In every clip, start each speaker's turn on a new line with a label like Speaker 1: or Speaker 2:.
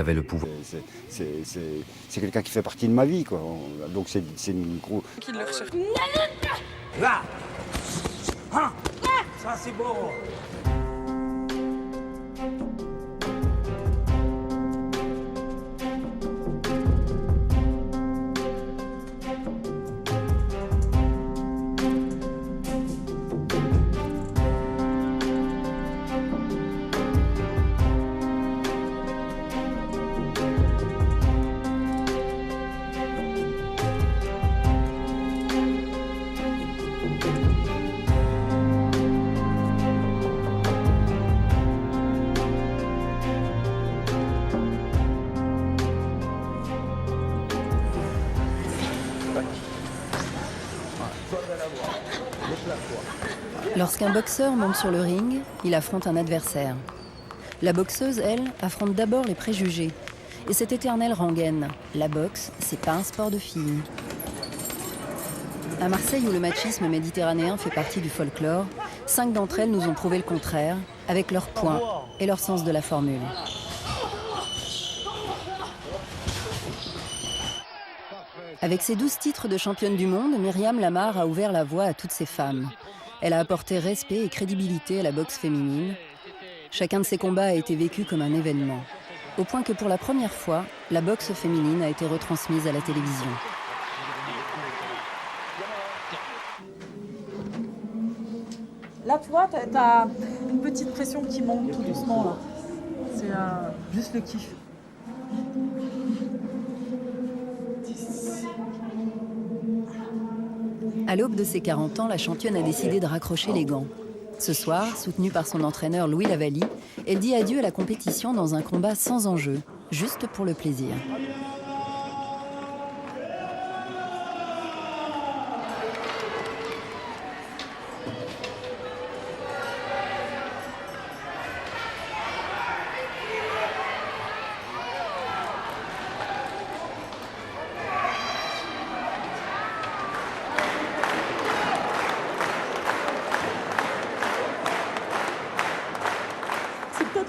Speaker 1: avait le pouvoir.
Speaker 2: C'est quelqu'un qui fait partie de ma vie, quoi. Donc c'est une grosse...
Speaker 3: Qui le recherche.
Speaker 4: Là hein. Ça c'est beau.
Speaker 5: Lorsqu'un boxeur monte sur le ring, il affronte un adversaire. La boxeuse, elle, affronte d'abord les préjugés. Et cette éternelle rengaine, la boxe, c'est pas un sport de filles. À Marseille, où le machisme méditerranéen fait partie du folklore, 5 d'entre elles nous ont prouvé le contraire, avec leur poing et leur sens de la formule. Avec ses 12 titres de championne du monde, Myriam Lamar a ouvert la voie à toutes ces femmes. Elle a apporté respect et crédibilité à la boxe féminine. Chacun de ces combats a été vécu comme un événement. Au point que pour la première fois, la boxe féminine a été retransmise à la télévision.
Speaker 3: Là, tu vois, t'as une petite pression qui monte tout doucement, là. C'est juste le kiff.
Speaker 5: À l'aube de ses 40 ans, la championne a décidé de raccrocher les gants. Ce soir, soutenue par son entraîneur Louis Lavallie, elle dit adieu à la compétition dans un combat sans enjeu, juste pour le plaisir.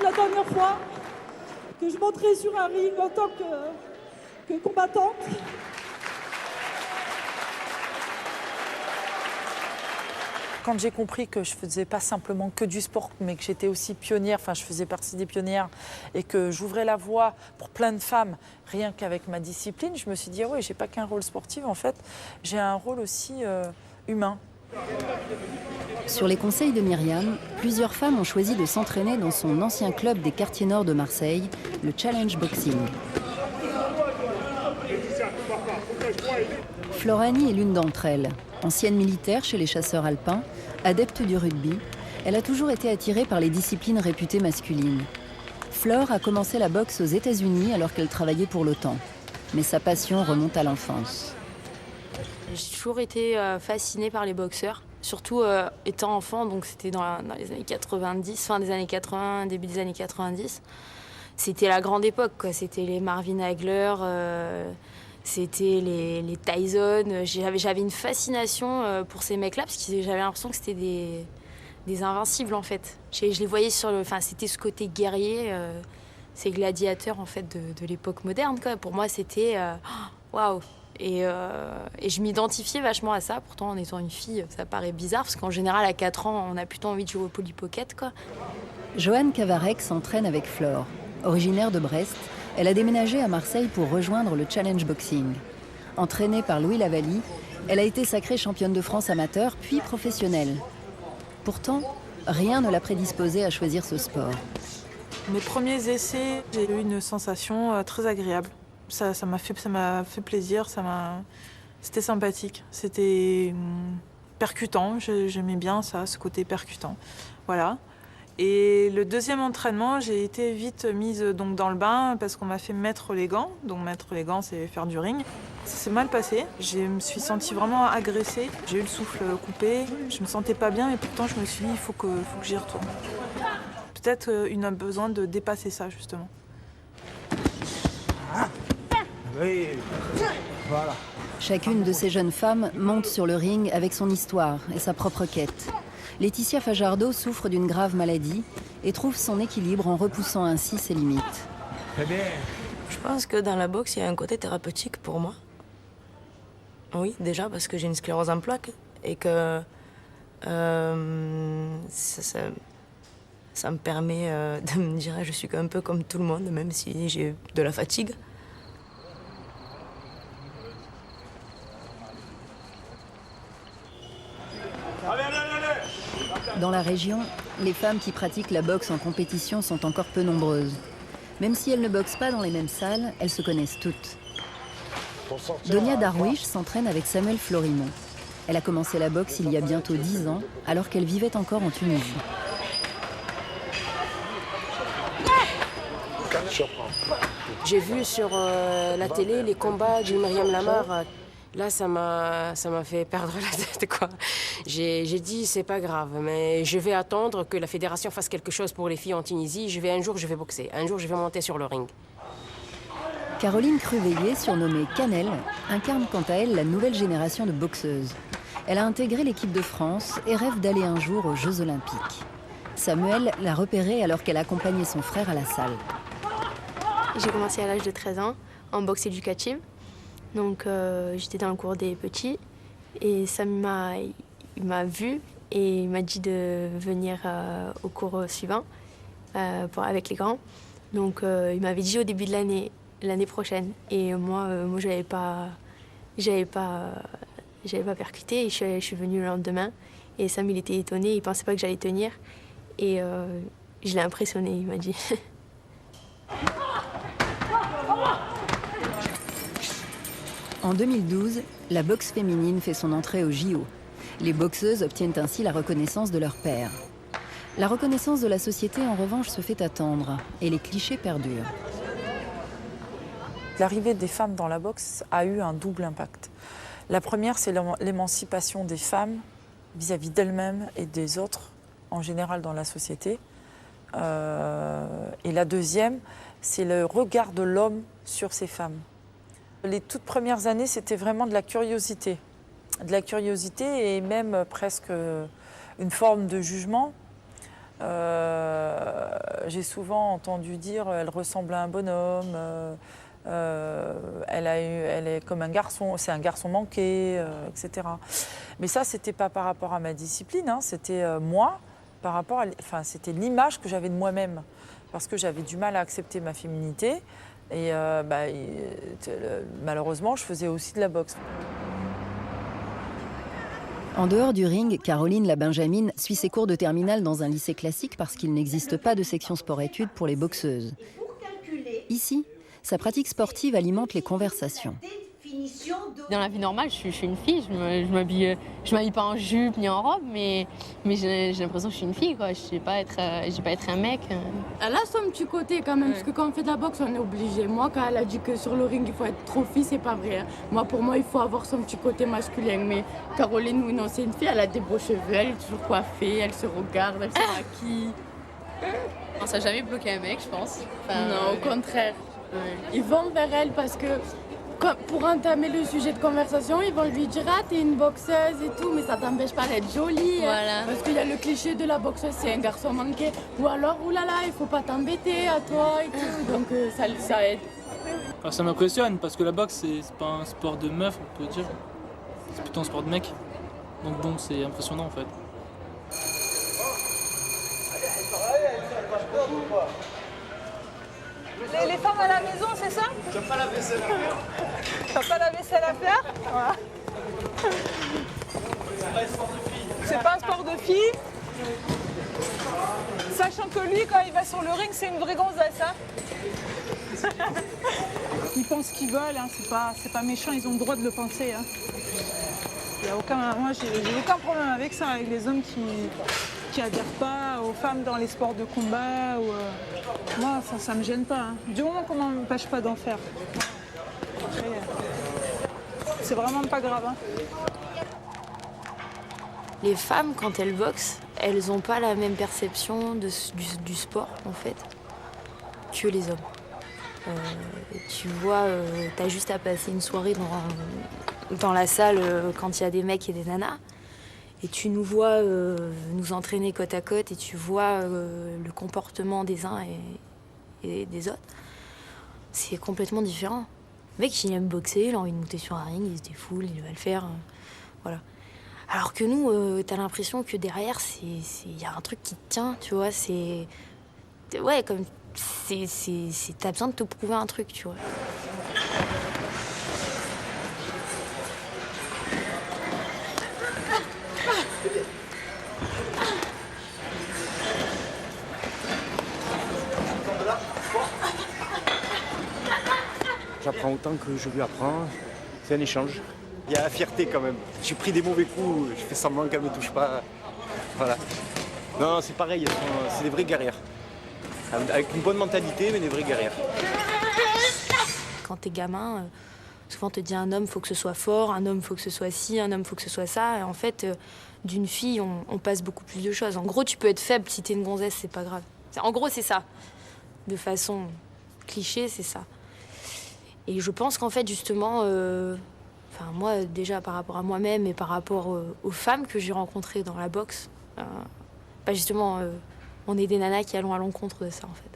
Speaker 3: La dernière fois que je monterai sur un ring en tant que combattante. Quand j'ai compris que je faisais pas simplement que du sport, mais que j'étais aussi pionnière, enfin je faisais partie des pionnières, et que j'ouvrais la voie pour plein de femmes, rien qu'avec ma discipline, je me suis dit, ah ouais, j'ai pas qu'un rôle sportif, en fait, j'ai un rôle aussi humain.
Speaker 5: Sur les conseils de Myriam, plusieurs femmes ont choisi de s'entraîner dans son ancien club des quartiers nord de Marseille, le Challenge Boxing. Floranie est l'une d'entre elles. Ancienne militaire chez les chasseurs alpins, adepte du rugby, elle a toujours été attirée par les disciplines réputées masculines. Flore a commencé la boxe aux États-Unis alors qu'elle travaillait pour l'OTAN. Mais sa passion remonte à l'enfance.
Speaker 6: J'ai toujours été fascinée par les boxeurs, surtout étant enfant, donc c'était dans les années 90, fin des années 80, début des années 90. C'était la grande époque, quoi. C'était les Marvin Hagler, c'était les Tyson. J'avais une fascination pour ces mecs-là, parce que j'avais l'impression que c'était des invincibles, en fait. Je les voyais c'était ce côté guerrier, ces gladiateurs, en fait, de l'époque moderne, quoi. Pour moi, c'était waouh. Et je m'identifiais vachement à ça. Pourtant, en étant une fille, ça paraît bizarre, parce qu'en général, à 4 ans, on a plutôt envie de jouer au Polly Pocket, quoi.
Speaker 5: Joanne Cavarec s'entraîne avec Flore. Originaire de Brest, elle a déménagé à Marseille pour rejoindre le Challenge Boxing. Entraînée par Louis Lavallie, elle a été sacrée championne de France amateur, puis professionnelle. Pourtant, rien ne l'a prédisposée à choisir ce sport.
Speaker 3: Mes premiers essais, j'ai eu une sensation très agréable. Ça m'a fait plaisir, c'était sympathique, c'était percutant, j'aimais bien ça, ce côté percutant. Voilà. Et le deuxième entraînement, j'ai été vite mise donc, dans le bain parce qu'on m'a fait mettre les gants. Donc mettre les gants, c'est faire du ring. Ça s'est mal passé, je me suis sentie vraiment agressée. J'ai eu le souffle coupé, je me sentais pas bien et pourtant je me suis dit il faut que j'y retourne. Peut-être une a besoin de dépasser ça justement.
Speaker 4: Oui. Voilà.
Speaker 5: Chacune de ces jeunes femmes monte sur le ring avec son histoire et sa propre quête. Laetitia Fajardo souffre d'une grave maladie et trouve son équilibre en repoussant ainsi ses limites.
Speaker 4: Très bien.
Speaker 6: Je pense que dans la boxe, il y a un côté thérapeutique pour moi. Oui, déjà parce que j'ai une sclérose en plaques et que ça me permet de me dire je suis un peu comme tout le monde, même si j'ai de la fatigue.
Speaker 5: Dans la région, les femmes qui pratiquent la boxe en compétition sont encore peu nombreuses. Même si elles ne boxent pas dans les mêmes salles, elles se connaissent toutes. Donia Darwish s'entraîne avec Samuel Florimont. Elle a commencé la boxe il y a bientôt 10 ans, alors qu'elle vivait encore en Tunisie.
Speaker 1: J'ai vu sur la télé les combats de Myriam Lamar. Là, ça m'a fait perdre la tête, quoi. J'ai dit, c'est pas grave, mais je vais attendre que la fédération fasse quelque chose pour les filles en Tunisie. Un jour, je vais boxer. Un jour, je vais monter sur le ring.
Speaker 5: Caroline Cruveillé, surnommée Cannelle, incarne quant à elle la nouvelle génération de boxeuses. Elle a intégré l'équipe de France et rêve d'aller un jour aux Jeux Olympiques. Samuel l'a repérée alors qu'elle accompagnait son frère à la salle.
Speaker 7: J'ai commencé à l'âge de 13 ans en boxe éducative. Donc j'étais dans le cours des petits et Sam il m'a vu et il m'a dit de venir au cours suivant avec les grands. Donc il m'avait dit au début de l'année prochaine et moi j'avais pas percuté et je suis venue le lendemain et Sam il était étonné, il pensait pas que j'allais tenir et je l'ai impressionné, il m'a dit.
Speaker 5: En 2012, la boxe féminine fait son entrée au JO. Les boxeuses obtiennent ainsi la reconnaissance de leur père. La reconnaissance de la société, en revanche, se fait attendre et les clichés perdurent.
Speaker 8: L'arrivée des femmes dans la boxe a eu un double impact. La première, c'est l'émancipation des femmes vis-à-vis d'elles-mêmes et des autres, en général dans la société. Et la deuxième, c'est le regard de l'homme sur ces femmes. Les toutes premières années, c'était vraiment de la curiosité. De la curiosité et même presque une forme de jugement. J'ai souvent entendu dire elle ressemble à un bonhomme, elle est comme un garçon, c'est un garçon manqué, etc. Mais ça, c'était pas par rapport à ma discipline, hein, c'était moi, par rapport à, c'était l'image que j'avais de moi-même, parce que j'avais du mal à accepter ma féminité. Et malheureusement, je faisais aussi de la boxe.
Speaker 5: En dehors du ring, Caroline la Benjamine suit ses cours de terminale dans un lycée classique parce qu'il n'existe pas de section sport-études pour les boxeuses. Ici, sa pratique sportive alimente les conversations.
Speaker 9: Dans la vie normale, je suis une fille, je m'habille pas en jupe ni en robe, mais j'ai l'impression que je suis une fille, quoi. Je vais pas être un mec.
Speaker 10: Elle a son petit côté quand même, parce que quand on fait de la boxe, on est obligé. Moi, quand elle a dit que sur le ring, il faut être trop fille, c'est pas vrai. Moi, pour moi, il faut avoir son petit côté masculin. Mais Caroline, oui, non, c'est une fille, elle a des beaux cheveux, elle est toujours coiffée, elle se regarde, elle se maquille.
Speaker 9: Ça n'a jamais bloqué un mec, je pense.
Speaker 10: Non, au contraire. Ouais. Ils vont vers elle parce que pour entamer le sujet de conversation, ils vont lui dire « Ah, t'es une boxeuse et tout, mais ça t'empêche pas d'être jolie.
Speaker 9: Voilà.
Speaker 10: Hein. » Parce qu'il y a le cliché de la boxeuse, c'est un garçon manqué. Ou alors, oulala, il faut pas t'embêter à toi et tout. Donc ça aide.
Speaker 11: Alors, ça m'impressionne parce que la boxe, c'est pas un sport de meuf, on peut dire. C'est plutôt un sport de mec. Donc bon, c'est impressionnant en fait.
Speaker 12: Les femmes à la maison, c'est ça?
Speaker 4: Tu n'as pas la vaisselle à faire?
Speaker 12: Tu n'as pas la vaisselle à faire? Voilà. C'est pas un sport de filles. Sachant que lui, quand il va sur le ring, c'est une vraie gonzesse. Hein. Ils pensent ce qu'ils veulent, hein. C'est pas méchant, ils ont le droit de le penser. Hein. Moi, j'ai aucun problème avec ça, avec les hommes qui adhèrent pas aux femmes dans les sports de combat. Moi, ça me gêne pas. Hein. Du moment qu'on m'empêche pas d'en faire. Après, c'est vraiment pas grave. Hein.
Speaker 6: Les femmes, quand elles boxent, elles n'ont pas la même perception du sport, en fait, que les hommes. Tu vois, t'as juste à passer une soirée dans la salle quand il y a des mecs et des nanas. Et tu nous vois nous entraîner côte à côte et tu vois le comportement des uns et des autres. c'est complètement différent. Le mec, il aime boxer, il a envie de monter sur un ring, il se défoule, il va le faire. Voilà. Alors que nous, t'as l'impression que derrière, il y a un truc qui te tient, tu vois. Ouais, comme. T'as besoin de te prouver un truc, tu vois.
Speaker 13: J'apprends autant que je lui apprends. C'est un échange. Il y a la fierté quand même. J'ai pris des mauvais coups, je fais semblant qu'elle ne me touche pas. Voilà. Non, c'est pareil, c'est des vraies guerrières. Avec une bonne mentalité, mais des vraies guerrières.
Speaker 6: Quand t'es gamin, souvent on te dit un homme, faut que ce soit fort, un homme, faut que ce soit ci, un homme, faut que ce soit ça. Et en fait, d'une fille, on passe beaucoup plus de choses. En gros, tu peux être faible si t'es une gonzesse, c'est pas grave. En gros, c'est ça. De façon cliché, c'est ça. Et je pense qu'en fait, justement, moi, déjà par rapport à moi-même et par rapport aux femmes que j'ai rencontrées dans la boxe, justement, on est des nanas qui allons à l'encontre de ça, en fait.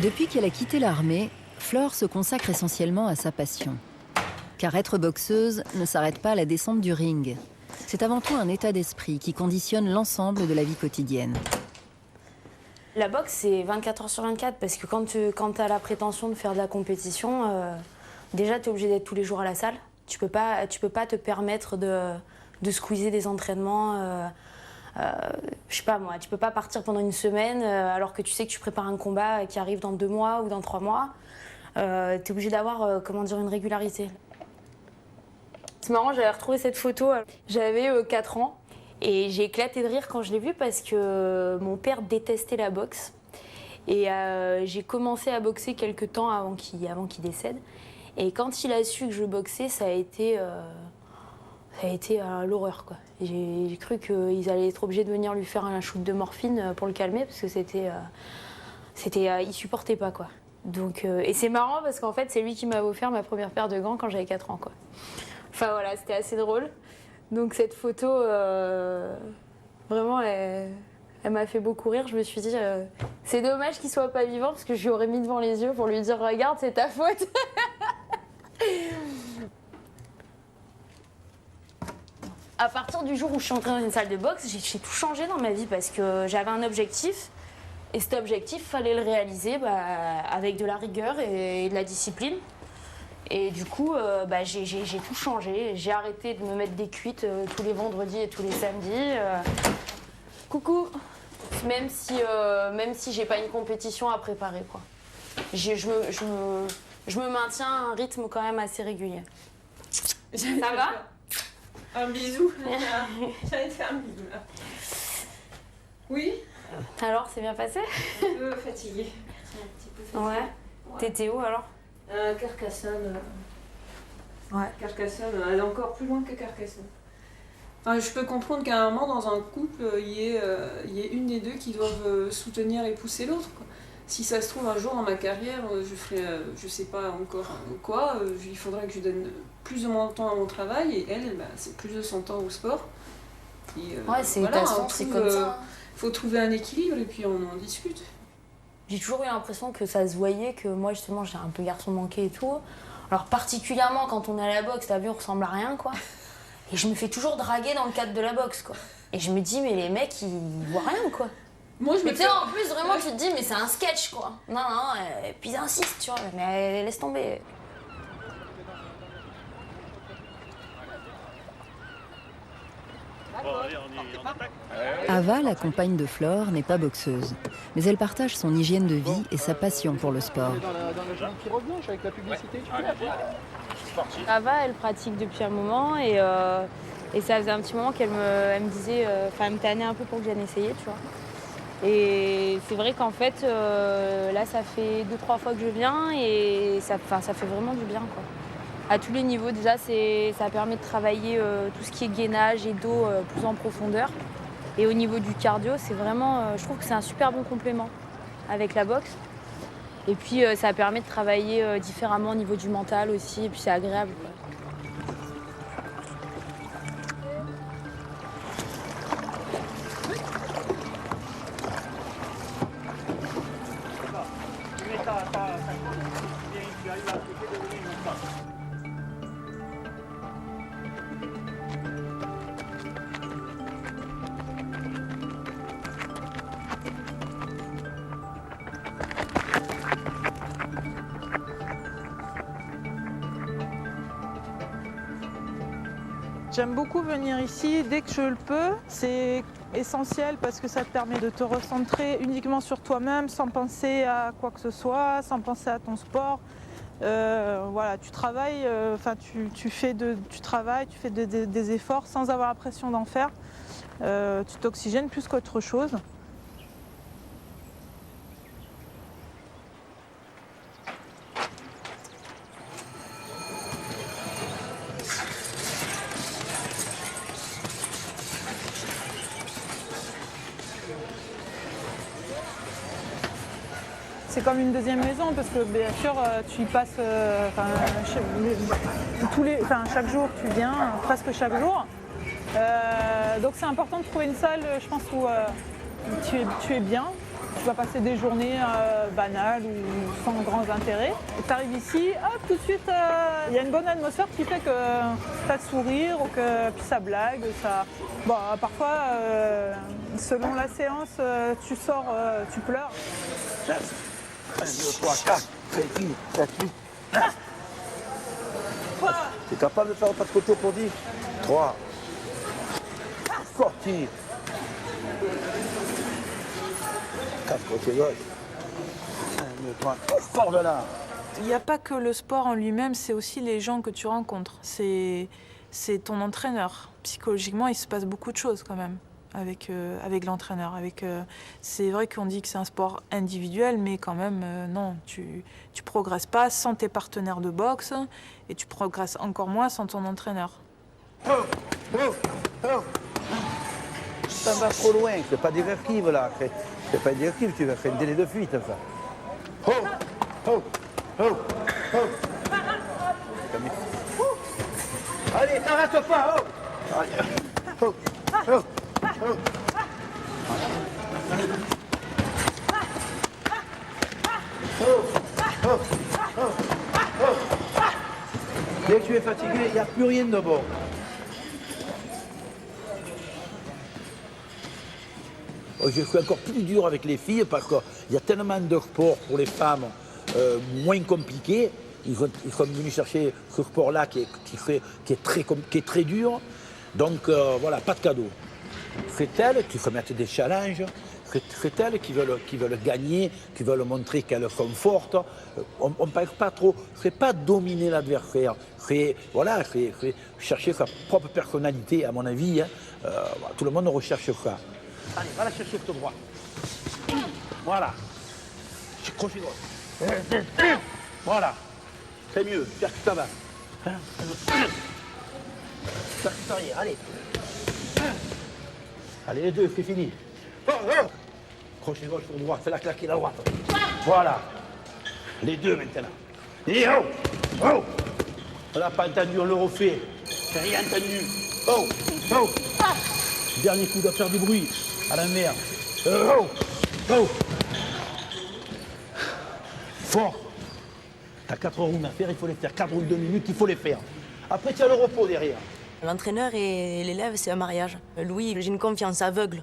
Speaker 5: Depuis qu'elle a quitté l'armée, Flore se consacre essentiellement à sa passion. Car être boxeuse ne s'arrête pas à la descente du ring. C'est avant tout un état d'esprit qui conditionne l'ensemble de la vie quotidienne.
Speaker 6: La boxe, c'est 24 heures sur 24, parce que quand tu as la prétention de faire de la compétition, déjà, tu es obligé d'être tous les jours à la salle. Tu peux pas te permettre de squeezer des entraînements. Je sais pas moi, tu peux pas partir pendant une semaine alors que tu sais que tu prépares un combat qui arrive dans 2 mois ou dans 3 mois. Tu es obligé d'avoir, une régularité. C'est marrant, j'avais retrouvé cette photo, j'avais 4 ans et j'ai éclaté de rire quand je l'ai vue parce que mon père détestait la boxe. Et j'ai commencé à boxer quelques temps avant qu'il décède. Et quand il a su que je boxais, ça a été l'horreur, quoi. J'ai cru qu'ils allaient être obligés de venir lui faire un shoot de morphine pour le calmer parce que il supportait pas, quoi. Donc, et c'est marrant parce qu'en fait, c'est lui qui m'avait offert ma première paire de gants quand j'avais 4 ans, quoi. Enfin voilà, c'était assez drôle. Donc cette photo, vraiment, elle m'a fait beaucoup rire. Je me suis dit, c'est dommage qu'il soit pas vivant parce que je lui aurais mis devant les yeux pour lui dire, regarde, c'est ta faute. À partir du jour où je suis entrée dans une salle de boxe, j'ai tout changé dans ma vie parce que j'avais un objectif. Et cet objectif, il fallait le réaliser avec de la rigueur et de la discipline. Et du coup, j'ai tout changé. J'ai arrêté de me mettre des cuites tous les vendredis et tous les samedis. Coucou. Même si j'ai pas une compétition à préparer, quoi. Je me maintiens à un rythme quand même assez régulier. Ça va ?
Speaker 14: Un bisou. J'allais te faire un bisou là. Oui.
Speaker 6: Alors, c'est bien passé ?
Speaker 14: Un peu fatiguée. Un petit peu fatiguée.
Speaker 6: Ouais. T'étais où alors ?
Speaker 14: Carcassonne. Ouais. Carcassonne, elle est encore plus loin que Carcassonne. Enfin, je peux comprendre qu'à un moment, dans un couple, il y ait une des deux qui doivent soutenir et pousser l'autre, quoi. Si ça se trouve, un jour dans ma carrière, je ferai, je sais pas encore quoi, il faudrait que je donne plus de mon temps à mon travail et elle, c'est plus de son temps au sport. Et,
Speaker 6: ouais, c'est comme ça.
Speaker 14: Faut trouver un équilibre et puis on en discute.
Speaker 6: J'ai toujours eu l'impression que ça se voyait, que moi justement j'ai un peu garçon manqué et tout. Alors particulièrement quand on est à la boxe, t'as vu, on ressemble à rien, quoi. Et je me fais toujours draguer dans le cadre de la boxe, quoi. Et je me dis, mais les mecs, ils voient rien, quoi.
Speaker 14: Moi,
Speaker 6: mais tu sais, en plus, vraiment, tu te dis, mais c'est un sketch, quoi. Non, et puis ils insistent, tu vois, mais laisse tomber.
Speaker 5: Ava, la compagne de Flore, n'est pas boxeuse. Mais elle partage son hygiène de vie et sa passion pour le sport.
Speaker 6: Ava, elle pratique depuis un moment et ça faisait un petit moment qu'elle me disait, elle me tannait un peu pour que j'aille essayer, tu vois. Et c'est vrai qu'en fait, là, ça fait 2-3 fois que je viens et ça fait vraiment du bien, quoi. À tous les niveaux, déjà, ça permet de travailler tout ce qui est gainage et dos plus en profondeur. Et au niveau du cardio, c'est vraiment, je trouve que c'est un super bon complément avec la boxe. Et puis, ça permet de travailler différemment au niveau du mental aussi, et puis c'est agréable, quoi.
Speaker 12: J'aime beaucoup venir ici dès que je le peux. C'est essentiel parce que ça te permet de te recentrer uniquement sur toi-même sans penser à quoi que ce soit, sans penser à ton sport. Voilà, tu travailles, tu travailles, tu fais des efforts sans avoir l'impression d'en faire. Tu t'oxygènes plus qu'autre chose. C'est comme une deuxième maison parce que bien sûr tu y passes chaque jour tu viens, presque chaque jour. Donc c'est important de trouver une salle, je pense, où tu es bien. Tu vas passer des journées banales ou sans grands intérêts. Tu arrives ici, hop, tout de suite, il y a une bonne atmosphère qui fait que tu as le sourire, ou que puis ça blague. Bon, parfois, selon la séance, tu sors, tu pleures.
Speaker 4: 1, 2, 3, 4, 5, 6, 7, 8. T'es capable de faire pas de côté pour 10 3. Sortir. 4 côté gauche. 1, 2, 3. Fort de là.
Speaker 3: Il n'y a pas que le sport en lui-même, c'est aussi les gens que tu rencontres. C'est ton entraîneur. Psychologiquement, il se passe beaucoup de choses quand même avec l'entraîneur. C'est vrai qu'on dit que c'est un sport individuel, mais quand même, non, tu progresses pas sans tes partenaires de boxe et tu progresses encore moins sans ton entraîneur.
Speaker 4: Ça va trop loin, c'est pas directive là. C'est pas directive, tu vas faire un délai de fuite. Ça. Allez, t'arrêtes pas. Dès que tu es fatigué, il n'y a plus rien de bon. Je suis encore plus dur avec les filles parce qu'il y a tellement de sport pour les femmes moins compliqués. Ils sont venus chercher ce sport-là qui est très dur. Donc voilà, pas de cadeau. C'est elles qui se mettent des challenges, c'est elles qui veulent gagner, qui veulent montrer qu'elles sont fortes. On ne parle pas trop, c'est pas dominer l'adversaire, c'est chercher sa propre personnalité, à mon avis. Tout le monde recherche ça. Allez, va la chercher tout droit. Voilà. Crochet gauche. Voilà. C'est mieux, j'espère que ça va. Allez. Allez, les deux, c'est fini. Crochet gauche sur droite, fais-la claquer la droite. Voilà. Les deux maintenant. Et oh. On n'a pas entendu, on le refait. J'ai rien entendu. Oh. Dernier coup de faire du bruit. À la mer. Fort. T'as 4 roues à faire, il faut les faire. 4 roues de 2 minutes, il faut les faire. Après, tu as le repos derrière.
Speaker 15: L'entraîneur et l'élève, c'est un mariage. Louis, j'ai une confiance aveugle.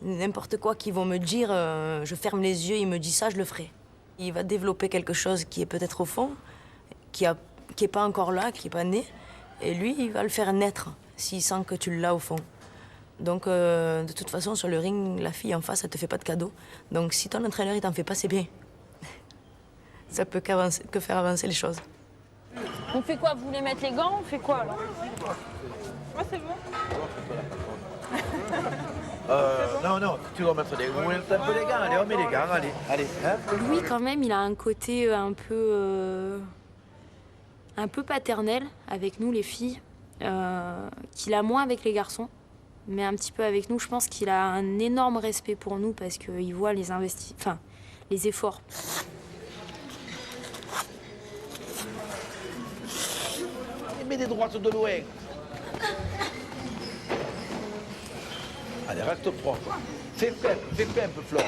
Speaker 15: N'importe quoi qu'ils vont me dire, je ferme les yeux, il me dit ça, je le ferai. Il va développer quelque chose qui est peut-être au fond, qui est pas encore là, qui n'est pas né. Et lui, il va le faire naître, s'il sent que tu l'as au fond. Donc, de toute façon, sur le ring, la fille en face, elle te fait pas de cadeau. Donc, si ton entraîneur, il t'en fait pas, c'est bien. Ça peut que faire avancer les choses.
Speaker 9: On fait quoi? Vous voulez mettre les gants? On fait quoi, alors?
Speaker 12: Moi, c'est bon.
Speaker 4: Non, tu dois mettre des gants. Les gants, allez, on met les gants, allez. Hein?
Speaker 6: Lui, quand même, il a un côté un peu paternel avec nous, les filles, qu'il a moins avec les garçons. Mais un petit peu avec nous, je pense qu'il a un énorme respect pour nous parce qu'il voit les efforts.
Speaker 4: Il met des droites de loin. Allez, reste propre. Fais pempe, Flore.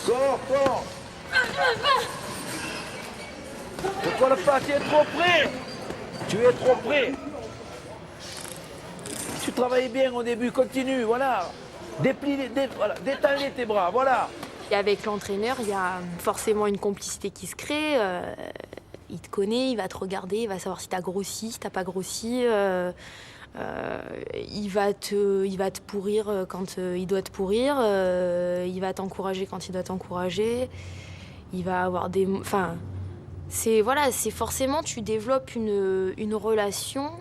Speaker 4: Sors. Pourquoi le pas? Tu es trop près. Tu travailles bien au début, continue, voilà. Détailler tes bras, voilà.
Speaker 6: Et avec l'entraîneur, il y a forcément une complicité qui se crée.
Speaker 7: Il te connaît, il va te regarder, il va savoir si t'as grossi, si t'as pas grossi. Il va te pourrir quand il doit te pourrir. Il va t'encourager quand il doit t'encourager. Il va avoir des... Enfin, c'est forcément, tu développes une relation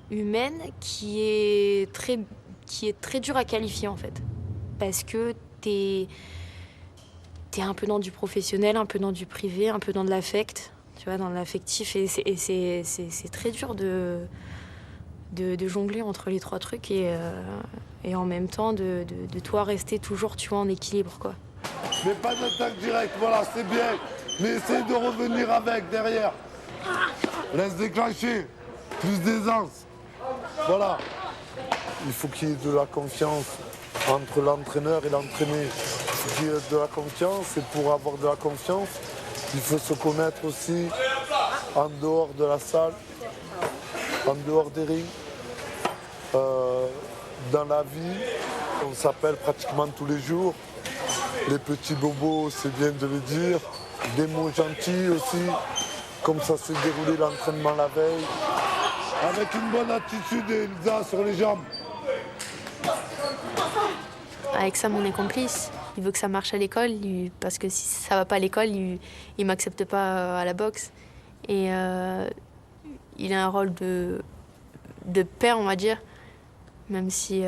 Speaker 7: humaine qui est très dure à qualifier, en fait. Parce que t'es un peu dans du professionnel, un peu dans du privé, un peu dans de l'affect, tu vois, dans l'affectif. Et c'est très dur de jongler entre les trois trucs et en même temps de toi rester toujours, tu vois, en équilibre, quoi.
Speaker 16: Mais pas d'attaque directe, voilà, c'est bien. Mais essaye de revenir avec derrière. Laisse déclencher. Plus d'aisance. Voilà. Il faut qu'il y ait de la confiance entre l'entraîneur et l'entraîné. Il faut qu'il y ait de la confiance et pour avoir de la confiance, il faut se connaître aussi en dehors de la salle, en dehors des rings. Dans la vie, on s'appelle pratiquement tous les jours. Les petits bobos, c'est bien de le dire. Des mots gentils aussi, comme ça s'est déroulé l'entraînement la veille. Avec une bonne attitude et Elsa sur les jambes.
Speaker 7: Avec Sam, on est complice. Il veut que ça marche à l'école, parce que si ça va pas à l'école, il m'accepte pas à la boxe. Et il a un rôle de père, on va dire. Même si...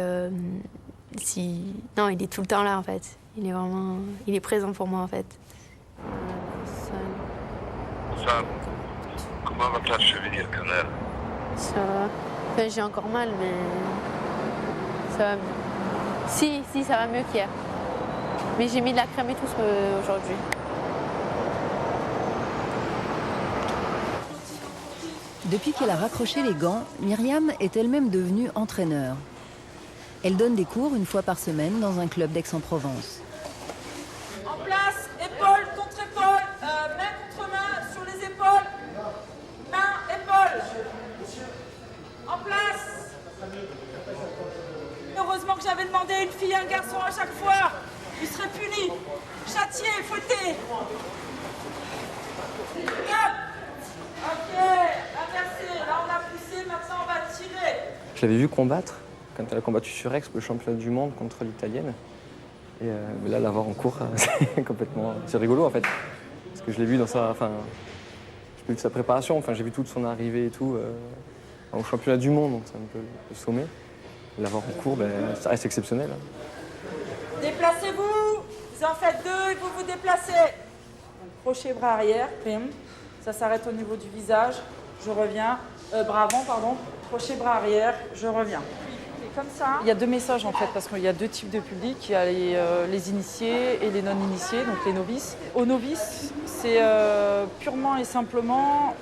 Speaker 7: Non, il est tout le temps là, en fait. Il est présent pour moi, en fait.
Speaker 17: Sam, comment va ta cheville, Canel?
Speaker 9: Ça va. Enfin, j'ai encore mal, mais ça va mieux. Si, ça va mieux qu'hier. Mais j'ai mis de la crème et tout aujourd'hui.
Speaker 5: Depuis qu'elle a raccroché les gants, Myriam est elle-même devenue entraîneur. Elle donne des cours une fois par semaine dans un club d'Aix-en-Provence.
Speaker 12: En place, épaule contre épaule, main contre main sur les épaules. Main, épaule. En place. Heureusement que j'avais demandé à une fille et un garçon à chaque fois. Ils seraient punis, châtiés, fouettés. Hop. Ok, inversé. Là, on a poussé, maintenant on va tirer.
Speaker 18: Je l'avais vu combattre quand elle a combattu sur Aix le championnat du monde contre l'italienne. Et là, la voir en cours, c'est complètement... C'est rigolo, en fait. Parce que je l'ai vu dans sa... Enfin, j'ai vu sa préparation, enfin, j'ai vu toute son arrivée et tout au championnat du monde, donc c'est un peu le sommet. La voir en cours, ça reste exceptionnel.
Speaker 12: Déplacez-vous, vous en faites deux et vous vous déplacez. Crochet bras arrière, prime. Ça s'arrête au niveau du visage, je reviens. Bras avant, pardon. Crochet bras arrière, je reviens. Comme ça. Il y a deux messages en fait, parce qu'il y a deux types de public. Il y a les initiés et les non-initiés, donc les novices. Aux novices, c'est purement et simplement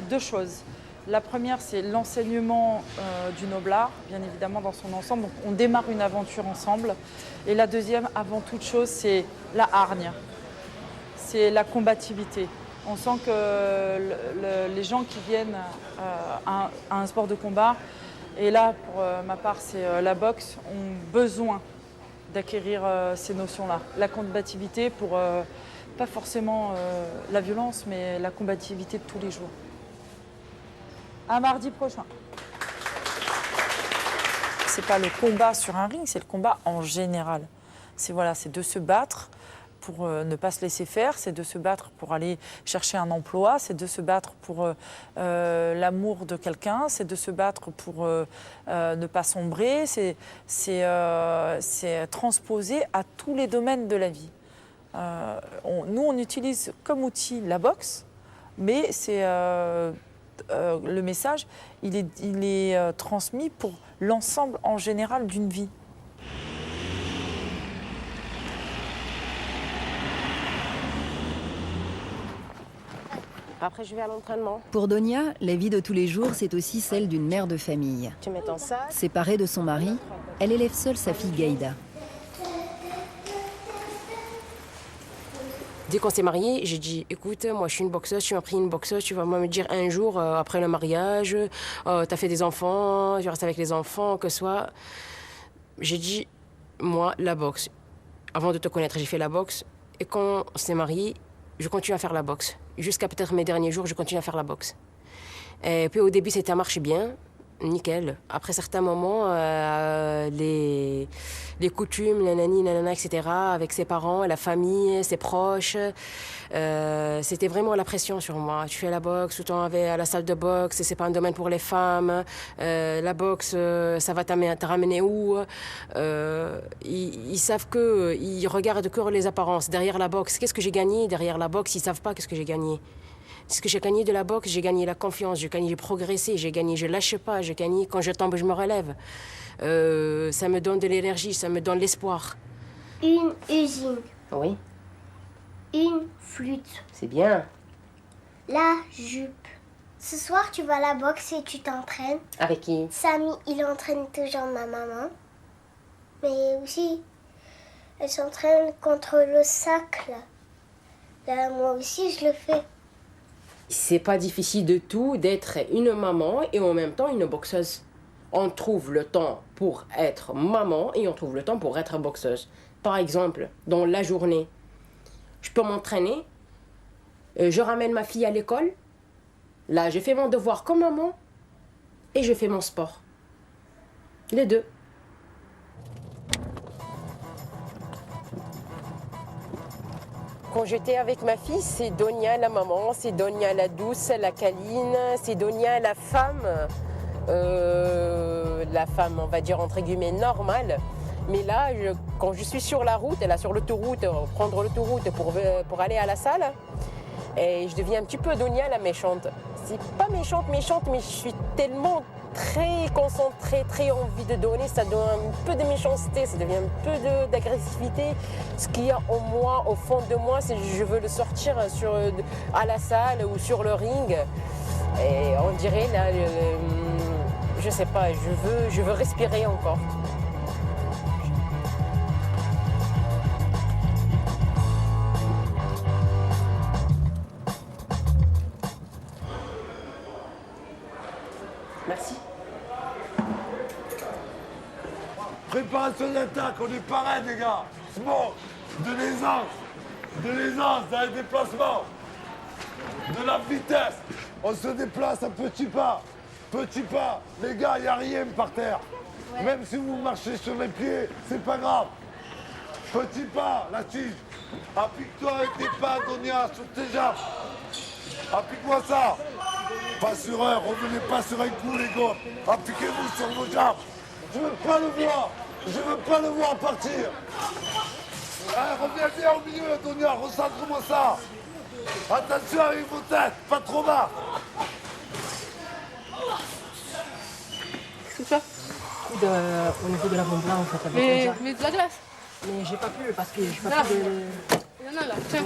Speaker 12: deux choses. La première, c'est l'enseignement du noblard, bien évidemment dans son ensemble. Donc, on démarre une aventure ensemble. Et la deuxième, avant toute chose, c'est la hargne. C'est la combativité. On sent que les gens qui viennent à un sport de combat, et là, pour ma part, c'est la boxe, ont besoin d'acquérir ces notions-là. La combativité pour, pas forcément la violence, mais la combativité de tous les jours. À mardi prochain. C'est pas le combat sur un ring, c'est le combat en général. C'est de se battre pour ne pas se laisser faire, c'est de se battre pour aller chercher un emploi, c'est de se battre pour l'amour de quelqu'un, c'est de se battre pour ne pas sombrer, c'est transposé à tous les domaines de la vie. Nous, on utilise comme outil la boxe, mais c'est... le message, il est transmis pour l'ensemble en général d'une vie.
Speaker 1: Après, je vais à l'entraînement.
Speaker 5: Pour Donia, la vie de tous les jours, c'est aussi celle d'une mère de famille.
Speaker 1: Tu mets ton sac.
Speaker 5: Séparée de son mari, elle élève seule sa fille Gaïda.
Speaker 1: Dès qu'on s'est mariés, j'ai dit, écoute, moi je suis une boxeuse, tu m'as pris une boxeuse, tu vas me dire un jour, après le mariage, t'as fait des enfants, tu restes avec les enfants, que ce soit. J'ai dit, moi, la boxe. Avant de te connaître, j'ai fait la boxe. Et quand on s'est mariés, je continue à faire la boxe. Jusqu'à peut-être mes derniers jours, je continue à faire la boxe. Et puis au début, ça marche bien, nickel. Après certains moments, les coutumes, nanani, nanana, etc., avec ses parents, la famille, ses proches, c'était vraiment la pression sur moi. Tu fais la boxe, tout le temps à la salle de boxe, c'est pas un domaine pour les femmes. La boxe, ça va te ramener où? Ils savent ils regardent que les apparences. Derrière la boxe, qu'est-ce que j'ai gagné? Derrière la boxe, ils savent pas qu'est-ce que j'ai gagné. Ce que j'ai gagné de la boxe, j'ai gagné la confiance, j'ai progressé, j'ai gagné, je lâche pas, j'ai gagné, quand je tombe, je me relève. Ça me donne de l'énergie, ça me donne l'espoir.
Speaker 19: Une usine.
Speaker 1: Oui.
Speaker 19: Une flûte.
Speaker 1: C'est bien.
Speaker 19: La jupe. Ce soir, tu vas à la boxe et tu t'entraînes.
Speaker 1: Avec qui?
Speaker 19: Samy, il entraîne toujours ma maman. Mais aussi, elle s'entraîne contre le sac, là. Là, moi aussi, je le fais.
Speaker 1: C'est pas difficile de tout d'être une maman et en même temps une boxeuse. On trouve le temps pour être maman et on trouve le temps pour être boxeuse. Par exemple, dans la journée, je peux m'entraîner, je ramène ma fille à l'école, là je fais mon devoir comme maman et je fais mon sport. Les deux. Quand j'étais avec ma fille, c'est Donia la maman, c'est Donia la douce, la câline, c'est Donia la femme, on va dire entre guillemets normale. Mais là, quand je suis sur la route, là sur l'autoroute, prendre l'autoroute pour aller à la salle, et je deviens un petit peu Donia la méchante. C'est pas méchante, mais je suis tellement très concentrée, très envie de donner, ça donne un peu de méchanceté, ça devient un peu d'agressivité. Ce qu'il y a en moi, au fond de moi, c'est que je veux le sortir à la salle ou sur le ring. Et on dirait, là, je sais pas, je veux respirer encore. Merci.
Speaker 16: Préparation d'attaque, on est pareil, les gars. Bon, de l'aisance dans les déplacements, de la vitesse. On se déplace à petits pas. Petits pas. Les gars, il n'y a rien par terre. Ouais. Même si vous marchez sur les pieds, c'est pas grave. Petits pas, la tige. Applique-toi avec tes pas, Donia, sur tes jambes. Applique-moi ça. Pas sur un, revenez pas sur un coup, les gars. Appliquez-vous sur vos jambes. Je veux pas le voir. Je veux pas le voir partir. Allez, reviens bien au milieu, Donia. Recentre-moi ça. Attention avec vos têtes, pas trop bas.
Speaker 1: C'est ça au niveau de l'avant-bras, en fait.
Speaker 9: Mais de la glace.
Speaker 1: Mais j'ai pas pu parce que j'ai pas pu de...
Speaker 9: Il y en a là, tiens.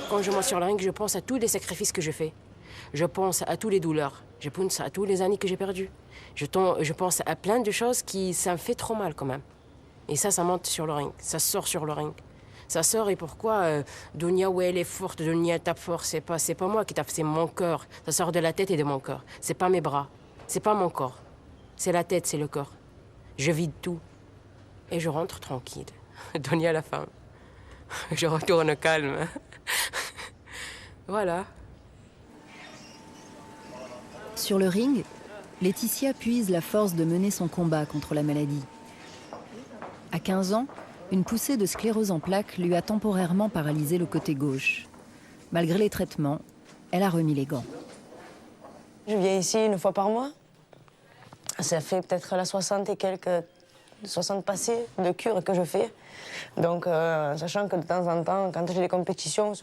Speaker 1: Quand je monte sur le ring, je pense à tous les sacrifices que je fais. Je pense à toutes les douleurs. Je pense à tous les années que j'ai perdues. Je pense à plein de choses ça me fait trop mal quand même. Et ça monte sur le ring. Ça sort sur le ring. Ça sort et pourquoi Donia, ouais, elle est forte, Donia tape fort. C'est pas moi qui tape, c'est mon cœur. Ça sort de la tête et de mon cœur. C'est pas mes bras. C'est pas mon corps. C'est la tête, c'est le corps. Je vide tout. Et je rentre tranquille. Donia la femme. Je retourne calme. Voilà.
Speaker 5: Sur le ring, Laetitia puise la force de mener son combat contre la maladie. À 15 ans, une poussée de sclérose en plaques lui a temporairement paralysé le côté gauche. Malgré les traitements, elle a remis les gants.
Speaker 15: Je viens ici une fois par mois. Ça fait peut-être la 60 passées de cure que je fais. Donc, sachant que de temps en temps, quand j'ai des compétitions,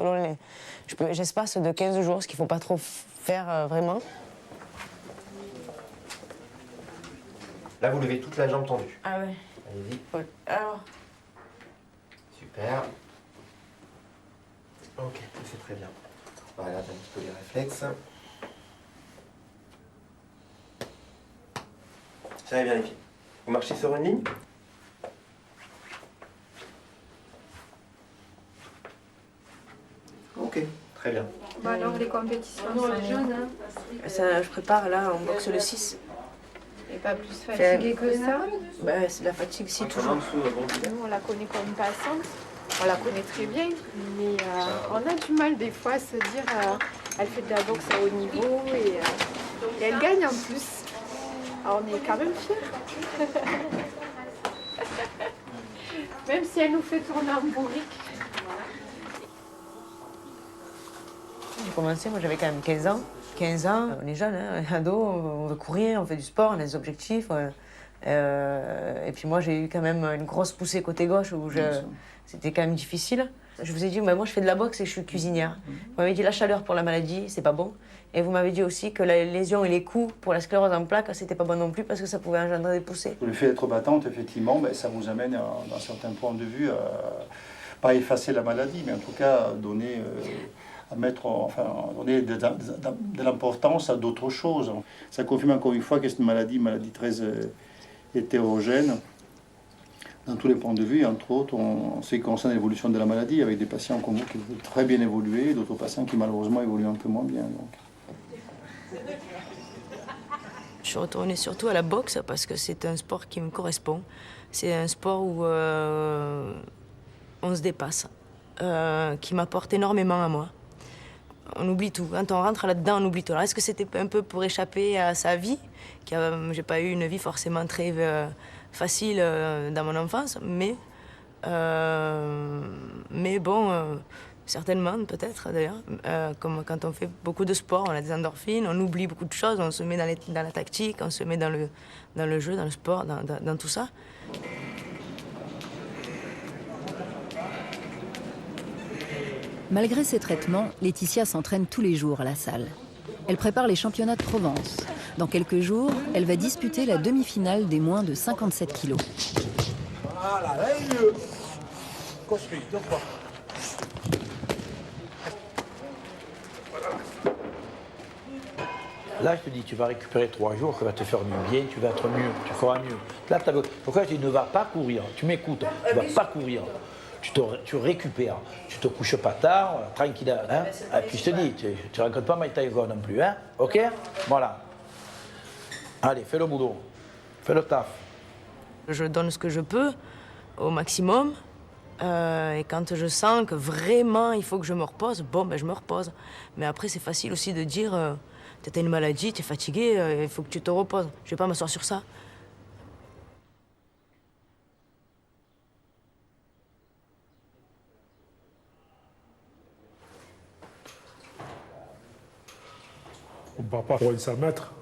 Speaker 15: j'espace de 15 jours, ce qu'il ne faut pas trop faire vraiment.
Speaker 13: Là, vous levez toute la jambe tendue.
Speaker 15: Ah ouais.
Speaker 13: Allez-y.
Speaker 15: Alors.
Speaker 13: Super. Ok, c'est très bien. Voilà, t'as un petit peu les réflexes. Serrez bien les pieds. Vous marchez sur une ligne. Ok,
Speaker 20: Très bien.
Speaker 21: Bon, alors les compétitions sont jaunes, hein.
Speaker 15: Ça, je prépare là, on boxe le 6.
Speaker 21: Et pas plus fatiguée que ça.
Speaker 15: Bah, c'est la fatigue, si, toujours.
Speaker 21: On la connaît comme passante, on la connaît très bien, mais on a du mal des fois à se dire elle fait de la boxe à haut niveau et elle gagne en plus. Alors on est quand même fiers. Même si elle nous fait tourner en bourrique.
Speaker 15: J'ai commencé, moi j'avais quand même 15 ans. 15 ans, on est jeune, hein, ado, on veut courir, on fait du sport, on a des objectifs. Et puis moi j'ai eu quand même une grosse poussée côté gauche où c'était quand même difficile. Je vous ai dit, moi je fais de la boxe et je suis cuisinière. Vous m'avez dit la chaleur pour la maladie, c'est pas bon. Et vous m'avez dit aussi que la lésion et les coups pour la sclérose en plaques, c'était pas bon non plus parce que ça pouvait engendrer des poussées.
Speaker 22: Le fait d'être battante, effectivement, ça vous amène, dans certains points de vue, pas effacer la maladie, mais en tout cas donner... donner de l'importance à d'autres choses. Ça confirme encore une fois que c'est une maladie très hétérogène dans tous les points de vue. Et entre autres, on sait qu'on concerne l'évolution de la maladie avec des patients comme vous qui ont très bien évolué et d'autres patients qui malheureusement évoluent un peu moins bien. Donc.
Speaker 15: Je suis retournée surtout à la boxe parce que c'est un sport qui me correspond. C'est un sport où on se dépasse, qui m'apporte énormément à moi. On oublie tout. Quand on rentre là-dedans, on oublie tout. Alors, est-ce que c'était un peu pour échapper à sa vie? J'ai pas eu une vie forcément très facile dans mon enfance, mais bon, certainement, peut-être d'ailleurs. Comme quand on fait beaucoup de sport, on a des endorphines, on oublie beaucoup de choses, on se met dans la tactique, on se met dans le jeu, dans le sport, dans tout ça.
Speaker 5: Malgré ses traitements, Laetitia s'entraîne tous les jours à la salle. Elle prépare les championnats de Provence. Dans quelques jours, elle va disputer la demi-finale des moins de 57 kilos.
Speaker 4: Voilà, là, construit, 2 fois. Là, je te dis, tu vas récupérer 3 jours, ça va te faire du bien, tu vas être mieux, tu feras mieux. Là, pourquoi je dis ne va pas courir? Tu m'écoutes, tu ne vas pas courir. Tu récupères, tu te couches pas tard, tranquille. Hein? Et puis je te dis, tu ne rencontres pas Mike Tyson non plus, hein? Ok? Voilà. Allez, fais le boulot, fais le taf.
Speaker 15: Je donne ce que je peux, au maximum. Et quand je sens que vraiment il faut que je me repose, bon, ben je me repose. Mais après, c'est facile aussi de dire, tu as une maladie, tu es fatigué, il faut que tu te reposes. Je ne vais pas m'asseoir sur ça.
Speaker 23: On ne part pas pour une 100 mètres.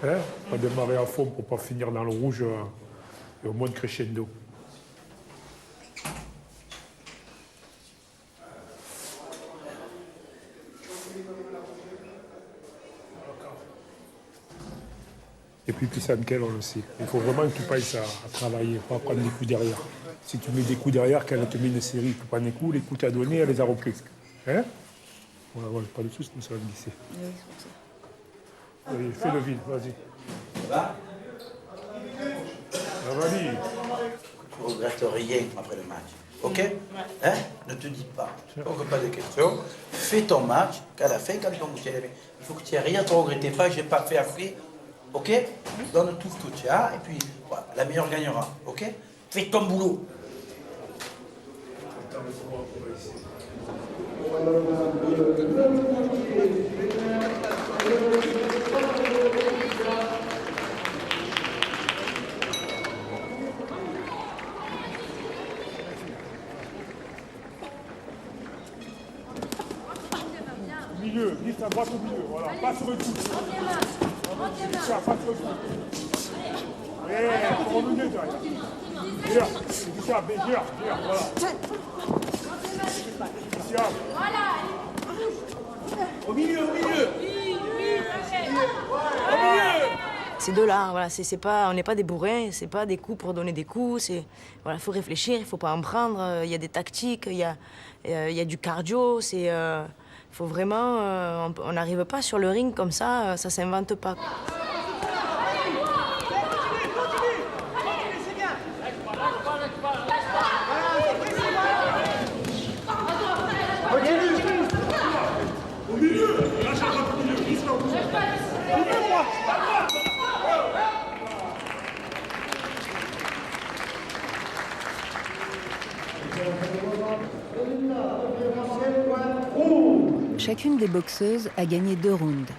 Speaker 23: Hein? Pas démarrer à fond pour ne pas finir dans le rouge et au moins de crescendo. Et puis puissant qu'elle, on le sait. Il faut vraiment que tu passes à travailler, pas prendre des coups derrière. Si tu mets des coups derrière, quand elle te met une série, tu prends des coups, les coups que tu as donnés, elle les a repris. Hein? Ouais, pas du tout, sinon ça va glisser.
Speaker 15: Oui, c'est pour ça.
Speaker 23: Allez, fais le vide, vas-y. Ça va? Tu
Speaker 4: ne regrettes rien après le match. Ok? Hein? Ne te dis pas. Ne pose pas de questions. Fais ton match. Qu'à la fin, quand tu es il faut que tu n'aies rien à te regretter. Pas, je n'ai pas fait après. Ok? Donne tout ce que tu as. Et puis, voilà, la meilleure gagnera. Ok? Fais ton boulot.
Speaker 23: Milieu, glisse à droite au milieu, voilà, pas sur le coup. Ça, pas sur le coup. Pour au milieu derrière. Viens, c'est ça, viens, voilà.
Speaker 21: Voilà.
Speaker 4: Au milieu, au milieu.
Speaker 15: C'est de l'art, voilà. C'est pas, on n'est pas des bourrins, c'est pas des coups pour donner des coups. Voilà, faut réfléchir, il faut pas en prendre. Il y a des tactiques, il y a du cardio. Faut vraiment, on n'arrive pas sur le ring comme ça s'invente pas.
Speaker 5: Chacune des boxeuses a gagné 2 rounds.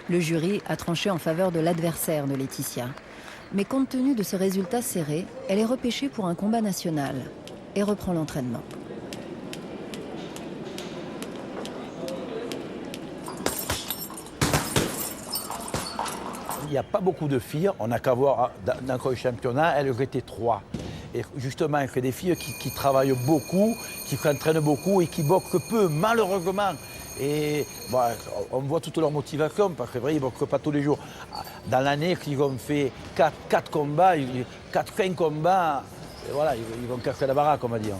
Speaker 5: Le jury a tranché en faveur de l'adversaire de Laetitia. Mais compte tenu de ce résultat serré, elle est repêchée pour un combat national et reprend l'entraînement.
Speaker 4: Il n'y a pas beaucoup de filles, on n'a qu'à voir dans le championnat, elles étaient 3. Et justement, il y a des filles qui travaillent beaucoup, qui s'entraînent beaucoup et qui boxent peu, malheureusement. Et bon, on voit toute leur motivation, parce que c'est vrai, ils ne boxent pas tous les jours. Dans l'année, ils ont fait 4 combats, 4-5 combats, et voilà, ils vont casser la baraque, on va dire.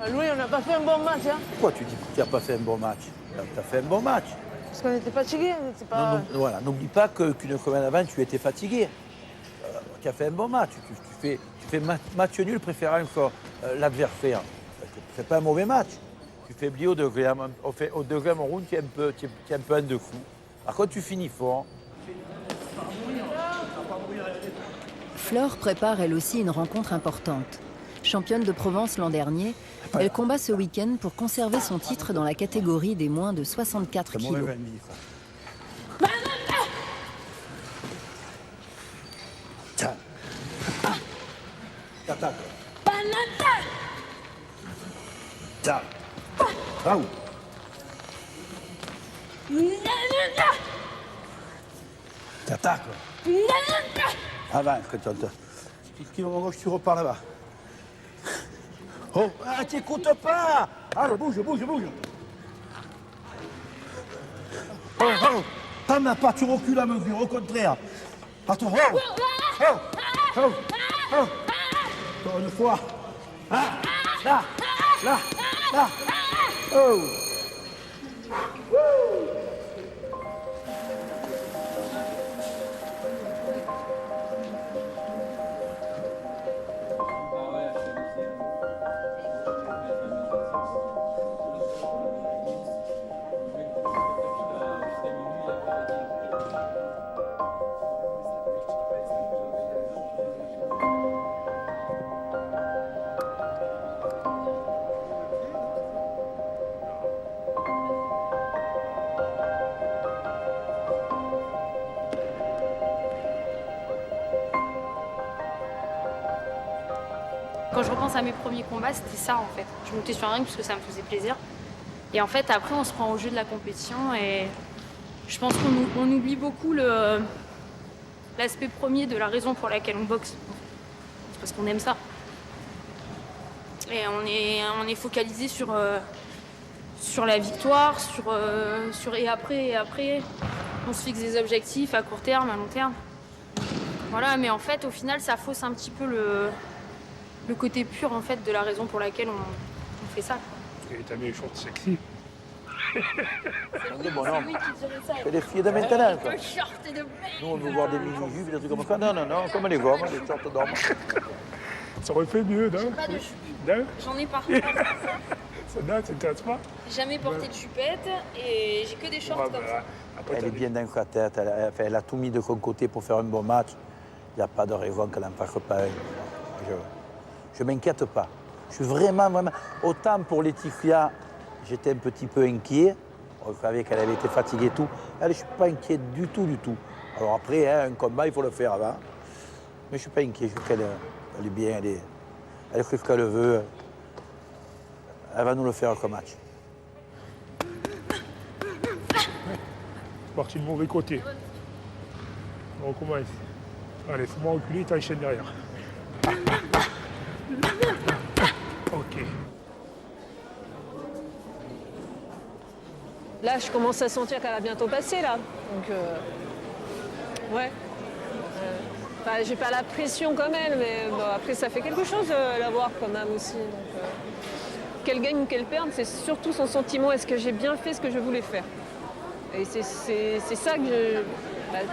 Speaker 2: Louis, on n'a pas fait un bon match. Hein.
Speaker 4: Pourquoi tu dis que tu n'as pas fait un bon match? Tu as fait un bon match.
Speaker 2: Parce qu'on était fatigués, on n'était pas...
Speaker 4: Non, voilà, n'oublie pas qu'une semaine avant, tu étais fatigué. Tu as fait un bon match. Tu fais match nul préférant l'adversaire. C'est pas un mauvais match. Tu fais blier au deuxième round, tu es un peu en dessous. Par contre, tu finis fort.
Speaker 5: Flore prépare elle aussi une rencontre importante. Championne de Provence l'an dernier, elle combat ce week-end pour conserver son titre dans la catégorie des moins de 64 kilos.
Speaker 4: T'attaques. Tiens. Bravo. T'attaques. Avance, quand tu gauche, tu repars là-bas. Oh, t'écoutes pas. Allez, bouge. T'en as pas, tu recules à mesure, au contraire. Attends, encore une fois. Là. Oh.
Speaker 6: Quand je repense à mes premiers combats, c'était ça en fait. Je montais sur un ring parce que ça me faisait plaisir. Et en fait, après, on se prend au jeu de la compétition et je pense qu'on oublie beaucoup l'aspect premier de la raison pour laquelle on boxe. C'est parce qu'on aime ça. Et on est focalisé sur la victoire, et après, on se fixe des objectifs à court terme, à long terme. Voilà, mais en fait, au final, ça fausse un petit peu le côté pur en fait de la raison pour laquelle on fait ça.
Speaker 23: Et t'as mis les shorts sexy.
Speaker 4: C'est bon, non. C'est des filles de maintenant. Quoi. Nous, on veut voir des mini-jupes, des trucs comme ça. Non, comme les gommes, des shorts d'homme.
Speaker 23: Ça aurait fait mieux, non?
Speaker 6: Pas de
Speaker 23: chupette.
Speaker 6: J'en ai pas.
Speaker 23: Ça date, t'intéresses pas?
Speaker 6: J'ai jamais porté de chupette et j'ai que des shorts comme ça.
Speaker 4: Elle est bien dans sa tête, elle a tout mis de son côté pour faire un bon match. Il n'y a pas de raison qu'elle n'en fasse pas un. Je ne m'inquiète pas. Je suis vraiment... Autant pour Laetitia, j'étais un petit peu inquiet. On savait qu'elle avait été fatiguée et tout. Elle, je ne suis pas inquiet du tout. Alors après, un combat, il faut le faire avant. Mais je ne suis pas inquiet. Je trouve qu'elle est bien, elle fait ce qu'elle veut. Elle va nous le faire comme match.
Speaker 23: Parti du mauvais côté. On recommence. Allez, faut-moi reculer, t'enchaînes derrière. Ok.
Speaker 2: Là, je commence à sentir qu'elle va bientôt passer, là. Donc, ouais. Enfin, j'ai pas la pression comme elle, mais bon, après, ça fait quelque chose de la voir quand même aussi. Donc, qu'elle gagne ou qu'elle perde, c'est surtout son sentiment. Est-ce que j'ai bien fait ce que je voulais faire? Et c'est ça que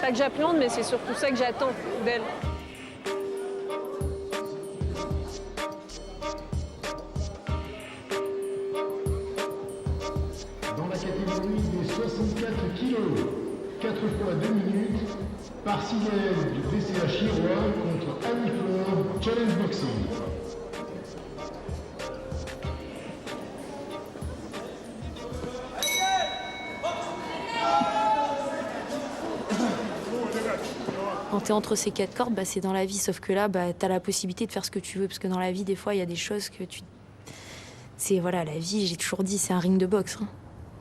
Speaker 2: pas que j'appréhende, mais c'est surtout ça que j'attends d'elle.
Speaker 8: Dans la catégorie des 64 kilos, 4 fois 2 minutes, Parsigaël du DCA Chirois contre Annie Flore, Challenge Boxing.
Speaker 6: tu es entre ces 4 cordes, c'est dans la vie. Sauf que là, tu as la possibilité de faire ce que tu veux. Parce que dans la vie, des fois, il y a des choses que tu... C'est, voilà, la vie, j'ai toujours dit, c'est un ring de boxe. Hein.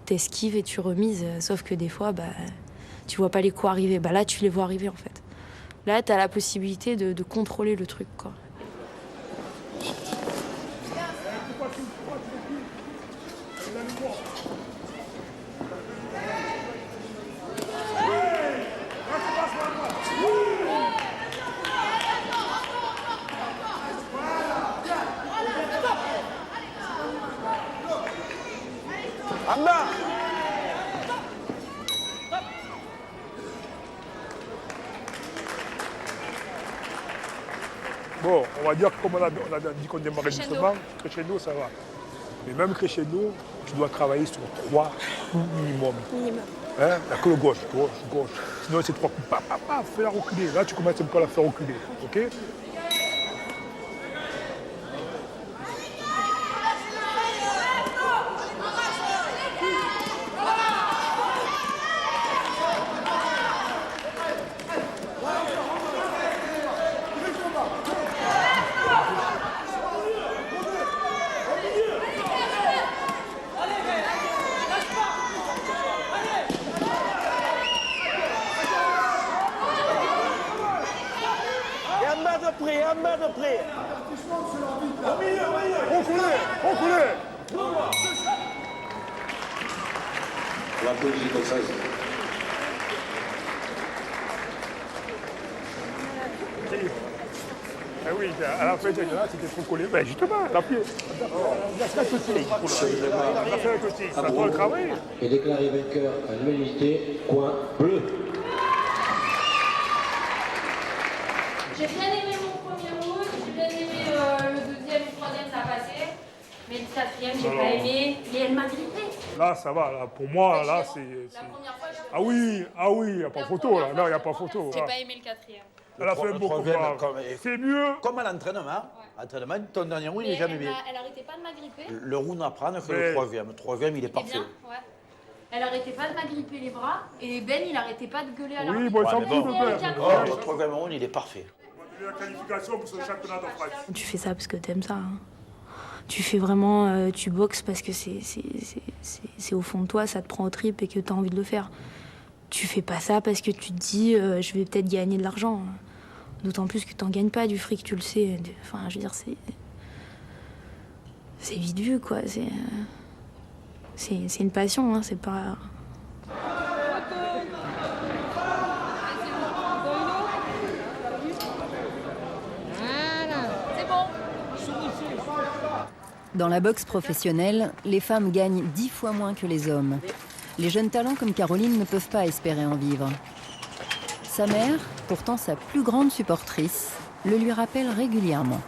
Speaker 6: T'esquives et tu remises. Sauf que des fois, tu vois pas les coups arriver. Là, tu les vois arriver, en fait. Là, tu as la possibilité de contrôler le truc, quoi.
Speaker 23: Bon, on va dire que comme on a dit qu'on démarrait doucement, crescendo, ça va. Mais même crescendo, tu dois travailler sur 3 coups minimum. Hein? Il n'y a que le gauche. Sinon, c'est 3 coups. Fais-la reculer. Là, tu commences un peu à la faire reculer. OK? Oui, à la fin, c'était trop collé. Ben justement, la pied. Ça doit le travail.
Speaker 10: Et déclaré vainqueur à l'unanimité, coin bleu.
Speaker 6: J'ai bien aimé mon premier rouge, j'ai bien aimé le deuxième, le troisième, ça passait. Mais le quatrième, j'ai pas aimé. Mais elle m'a grippé.
Speaker 23: Là, ça va. Là, pour moi, là, c'est...
Speaker 6: La première fois,
Speaker 23: Ah oui, il n'y a pas photo, là. Non, il n'y a pas photo.
Speaker 6: J'ai pas aimé le quatrième.
Speaker 23: Elle a fait beaucoup pas. C'est mieux.
Speaker 4: Comme à l'entraînement. L'entraînement, ton dernier round, il n'est jamais bien.
Speaker 6: Elle arrêtait pas de m'agripper.
Speaker 4: Le round à prendre, c'est le troisième. Le troisième, il est parfait.
Speaker 6: Ouais. Elle arrêtait pas de m'agripper les bras et Ben, il arrêtait pas de gueuler à l'arbitre.
Speaker 23: Oui, bon,
Speaker 4: le troisième round, il est parfait.
Speaker 23: La qualification pour ce championnat de France.
Speaker 6: Tu fais ça parce que t'aimes ça. Hein. Tu fais vraiment, tu boxes parce que c'est au fond de toi, ça te prend au tripes et que t'as envie de le faire. Tu fais pas ça parce que tu te dis, je vais peut-être gagner de l'argent. D'autant plus que t'en gagnes pas du fric, tu le sais. Enfin, je veux dire, c'est vite vu, quoi. C'est une passion, hein, c'est pas...
Speaker 5: Dans la boxe professionnelle, les femmes gagnent 10 fois moins que les hommes. Les jeunes talents comme Caroline ne peuvent pas espérer en vivre. Sa mère, pourtant sa plus grande supportrice, le lui rappelle régulièrement.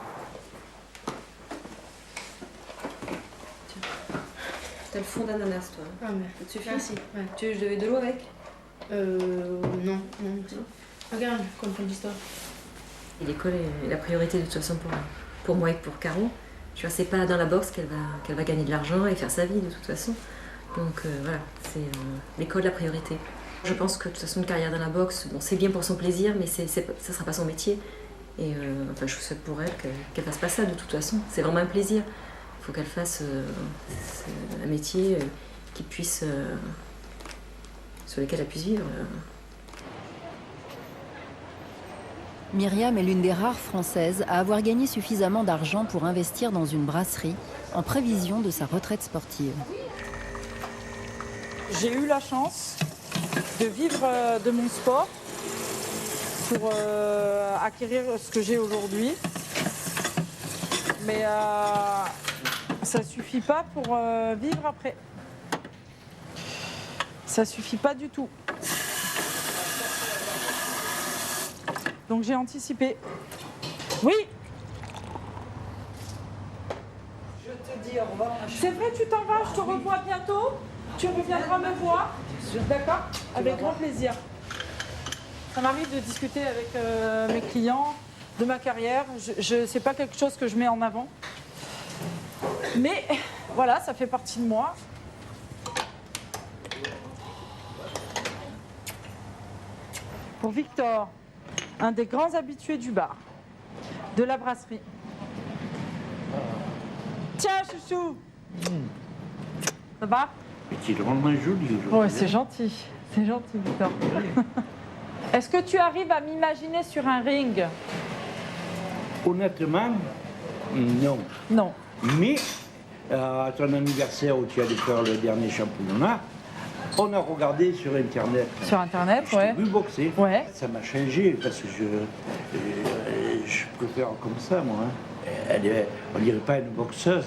Speaker 14: T'as le fond d'ananas, toi.
Speaker 7: Ah, mais
Speaker 14: Ça te suffit?
Speaker 7: merci. Ouais.
Speaker 14: Tu veux que je devais de l'eau avec?
Speaker 7: Non. Regarde, comme fait l'histoire.
Speaker 14: Et l'école est la priorité de toute façon pour moi et pour Caro. Tu vois, c'est pas dans la boxe qu'elle va gagner de l'argent et faire sa vie de toute façon. Donc voilà, c'est l'école la priorité. Je pense que de toute façon une carrière dans la boxe, bon, c'est bien pour son plaisir, mais ça sera pas son métier. Et enfin, je souhaite pour elle qu'elle fasse pas ça de toute façon. C'est vraiment un plaisir. Il faut qu'elle fasse un métier sur lequel elle puisse vivre.
Speaker 5: Myriam est l'une des rares Françaises à avoir gagné suffisamment d'argent pour investir dans une brasserie en prévision de sa retraite sportive.
Speaker 12: J'ai eu la chance de vivre de mon sport pour acquérir ce que j'ai aujourd'hui. Mais ça ne suffit pas pour vivre après. Ça ne suffit pas du tout. Donc j'ai anticipé. Oui. Je te dis au revoir. C'est vrai, tu t'en vas, je te revois bientôt. Tu reviendras me voir. D'accord? Avec grand plaisir. Ça m'arrive de discuter avec mes clients de ma carrière. C'est pas quelque chose que je mets en avant. Mais voilà, ça fait partie de moi. Pour Victor. un des grands habitués du bar, de la brasserie. Tiens, chouchou. Ça va?
Speaker 4: Tu es vraiment joli aujourd'hui.
Speaker 12: Ouais, c'est gentil, Victor. Est-ce que tu arrives à m'imaginer sur un ring?
Speaker 4: Honnêtement, non.
Speaker 12: Non.
Speaker 4: Mais à ton anniversaire où tu allais faire le dernier championnat, on a regardé sur Internet.
Speaker 12: Sur Internet, ouais.
Speaker 4: Je t'ai vu boxer.
Speaker 12: Ouais.
Speaker 4: Ça m'a changé parce que je préfère comme ça, moi. Hein. On dirait pas une boxeuse.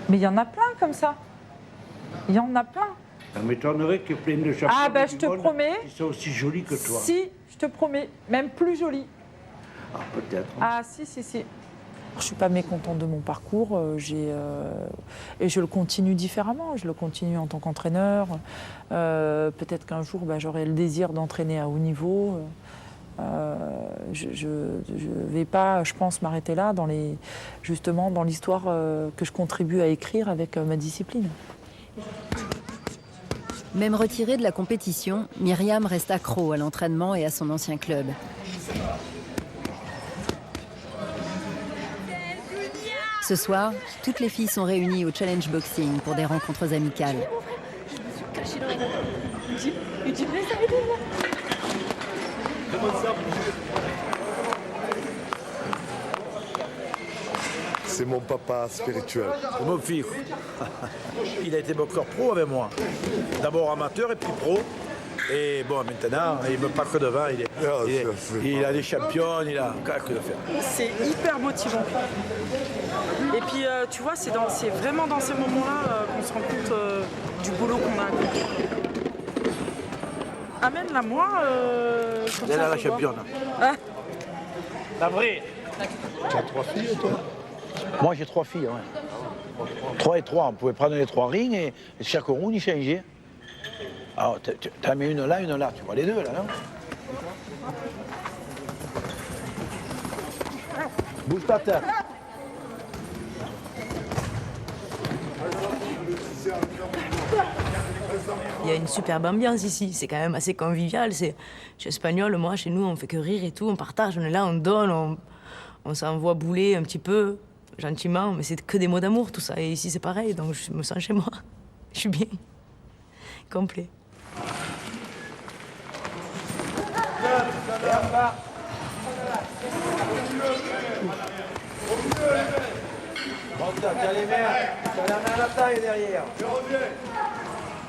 Speaker 12: Mais il y en a plein comme ça. Il y en a plein.
Speaker 4: Ça m'étonnerait que plein de champions.
Speaker 12: Ah ben je te promets.
Speaker 4: Ils sont aussi jolis que toi.
Speaker 12: Si, je te promets, même plus jolis.
Speaker 4: Ah peut-être.
Speaker 12: Ah si. Je suis pas mécontente de mon parcours, et je le continue différemment. Je le continue en tant qu'entraîneur. Peut-être qu'un jour, j'aurai le désir d'entraîner à haut niveau. Je vais pas, je pense, m'arrêter là justement dans l'histoire que je contribue à écrire avec ma discipline.
Speaker 5: Même retirée de la compétition, Myriam reste accro à l'entraînement et à son ancien club. Ce soir, toutes les filles sont réunies au Challenge Boxing pour des rencontres amicales.
Speaker 16: C'est mon papa spirituel.
Speaker 4: Mon fils. Il a été boxeur pro avec moi. D'abord amateur et puis pro. Et bon, maintenant, il me passe devant. Il a des champions, il a que de faire.
Speaker 12: C'est hyper motivant. Et puis, tu vois, c'est vraiment dans ces moments-là qu'on se rend compte du boulot qu'on a accompli. Amène-la moi.
Speaker 4: Elle est la championne.
Speaker 12: Ah.
Speaker 4: La vraie.
Speaker 16: Tu as 3 filles, toi?
Speaker 4: Moi, j'ai 3 filles, ouais. 3 et 3. On pouvait prendre les 3 rings et chaque round, il changeait. Alors, t'as mis une là, tu vois les deux, là, non? Bouge ta tête.
Speaker 15: Il y a une superbe ambiance ici, c'est quand même assez convivial. Je suis espagnole, moi, chez nous, on fait que rire et tout, on partage, on est là, on donne, on s'envoie bouler un petit peu, gentiment, mais c'est que des mots d'amour, tout ça. Et ici, c'est pareil, donc je me sens chez moi. Je suis bien. Complet.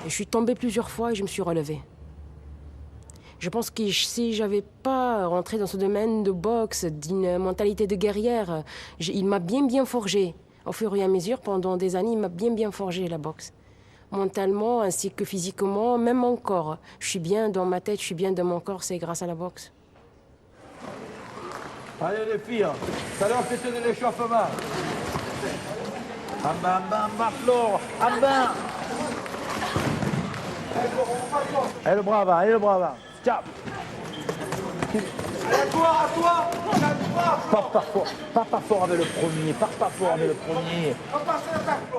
Speaker 1: Je suis tombée plusieurs fois et je me suis relevée. Je pense que si j'avais pas rentré dans ce domaine de boxe, d'une mentalité de guerrière, il m'a bien forgé. Au fur et à mesure, pendant des années, il m'a bien forgé la boxe. Mentalement ainsi que physiquement, même mon corps. Je suis bien dans ma tête, je suis bien dans mon corps, c'est grâce à la boxe.
Speaker 4: Allez les filles, ça leur fait de l'échauffement. Flore, Allez le bras avant, Stop. À toi. Pars pas fort avec le premier,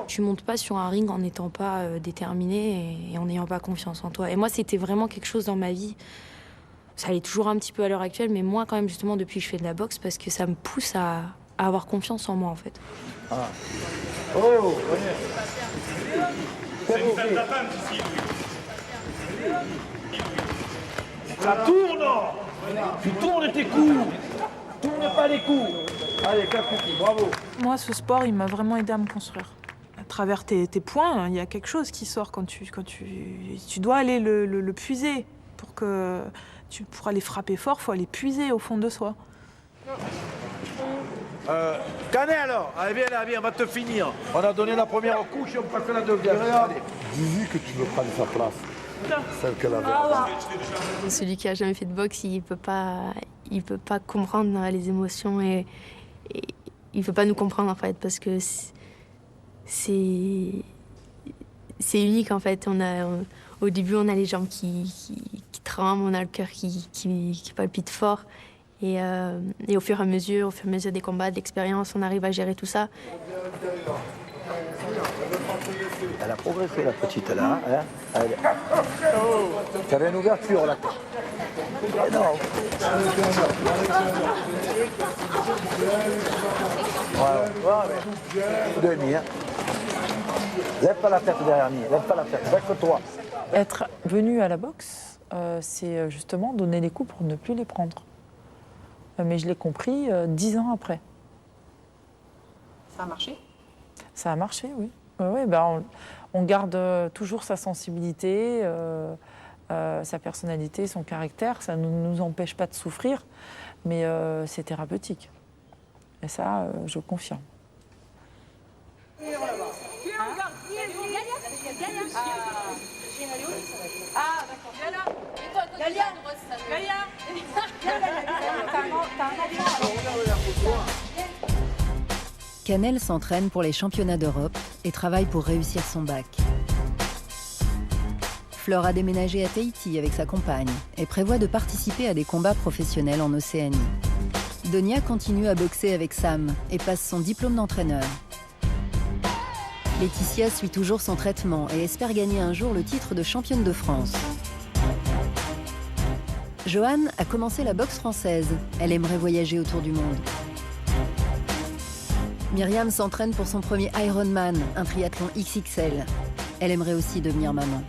Speaker 6: Tu montes pas sur un ring en n'étant pas déterminé et en n'ayant pas confiance en toi. Et moi, c'était vraiment quelque chose dans ma vie. Ça allait toujours un petit peu à l'heure actuelle, mais moi, quand même, justement, depuis que je fais de la boxe, parce que ça me pousse à avoir confiance en moi, en fait.
Speaker 4: Ah. Oh,
Speaker 3: C'est une fête d'attente ici.
Speaker 4: La tourne. Tu tournes tes coups. Tourne pas les coups. Allez, Kakuki, bravo.
Speaker 12: Moi, ce sport, il m'a vraiment aidé à me construire. À travers tes points, il y a quelque chose qui sort quand tu dois aller le puiser. Pour aller frapper fort, il faut aller puiser au fond de soi.
Speaker 4: Canet alors. Allez, viens, on va te finir. On a donné la première couche, on passe la deuxième.
Speaker 16: Dis-lui que tu veux prendre sa place. Celle qu'elle avait avant.
Speaker 7: Celui qui a jamais fait de boxe, il peut pas comprendre les émotions et il peut pas nous comprendre en fait parce que c'est unique en fait. Au début, on a les jambes qui tremblent, on a le cœur qui palpite fort et au fur et à mesure des combats, de l'expérience, on arrive à gérer tout ça.
Speaker 4: Elle a progressé, la petite, là. Hein. Tu avais une ouverture, là. Énorme. Voilà. Demi, hein. Lève pas la tête derrière lui, lève pas la tête, lève que toi.
Speaker 3: Être venu à la boxe, c'est justement donner les coups pour ne plus les prendre. Mais je l'ai compris 10 ans après.
Speaker 12: Ça a marché?
Speaker 3: Ça a marché, oui. Oui, ben on garde toujours sa sensibilité, sa personnalité, son caractère. Ça ne nous empêche pas de souffrir, mais c'est thérapeutique. Et ça, je confirme.
Speaker 12: Ah, d'accord. Galia.
Speaker 5: Canel s'entraîne pour les championnats d'Europe et travaille pour réussir son bac. Flore a déménagé à Tahiti avec sa compagne et prévoit de participer à des combats professionnels en Océanie. Donia continue à boxer avec Sam et passe son diplôme d'entraîneur. Laetitia suit toujours son traitement et espère gagner un jour le titre de championne de France. Joanne a commencé la boxe française. Elle aimerait voyager autour du monde. Myriam s'entraîne pour son premier Ironman, un triathlon XXL. Elle aimerait aussi devenir maman.